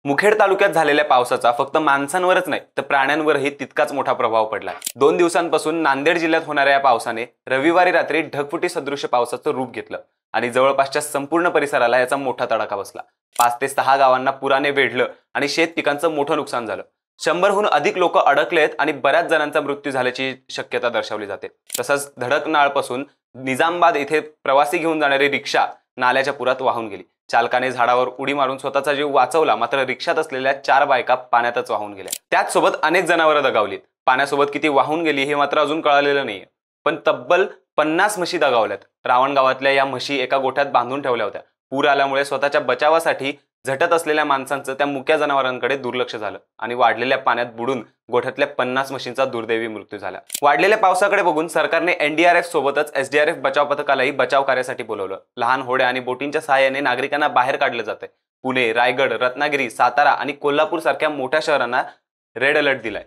मुखेड तालुक्यात झालेल्या पावसाचा फक्त माणसांवरच नाही तर प्राण्यांवरही तितकाच मोठा प्रभाव पडला। 2 दिवसांपासून नांदेड जिल्ह्यात होणाऱ्या या पावसाने रविवारी रात्री ढगफुटी सदृश पावसाचं रूप घेतलं आणि जवळपासच्या संपूर्ण परिसराला याचा मोठा तडाखा बसला। 5 ते 6 गावांना पुराने वेढलं आणि शेत पिकांचं मोठं नुकसान झालं। 100हून अधिक लोक अडकलेत आणि बऱ्याच जणांचा मृत्यू झाल्याची शक्यता दर्शवली जाते। तसंच धडकनाळपासून निजामाबाद इथे प्रवासी घेऊन जाणारी रिक्षा नाल्याच्या पुरात वाहून गेली। चालकाने झाडावर उडी मारून स्वतःचा जीव वाचवला, मात्र रिक्षात असलेल्या 4 बायका पाण्यातच वाहून गेल्या। त्याच सोबत अनेक जनावरं दगावलीत। पाण्यासोबत किती वाहून गेली हे मात्र अजून कळालेलं नाहीये, पण तब्बल 50 म्हशी दगावल्यात। रावण गावातल्या या म्हशी एका गोठ्यात बांधून ठेवल्या होत्या। पूर आल्यामुळे स्वतःच्या बचावासाठी झटत असलेल्या माणसांचं त्या मुक्या जनावरांकडे दुर्लक्ष झालं आणि वाढलेल्या पाण्यात बुडून गोठ्यातल्या 50 म्हशींचा दुर्दैवी मृत्यू झाला। वाढलेल्या पावसाकडे बघून सरकारने एनडीआरएफ सोबतच एसडीआरएफ बचाव पथकालाही बचाव कार्यासाठी बोलावलं। लहान होड्या आणि बोटींच्या सहाय्याने नागरिकांना बाहेर काढलं जातंय। पुणे, रायगड, रत्नागिरी, सातारा आणि कोल्हापूर सारख्या मोठ्या शहरांना रेड अलर्ट दिलाय।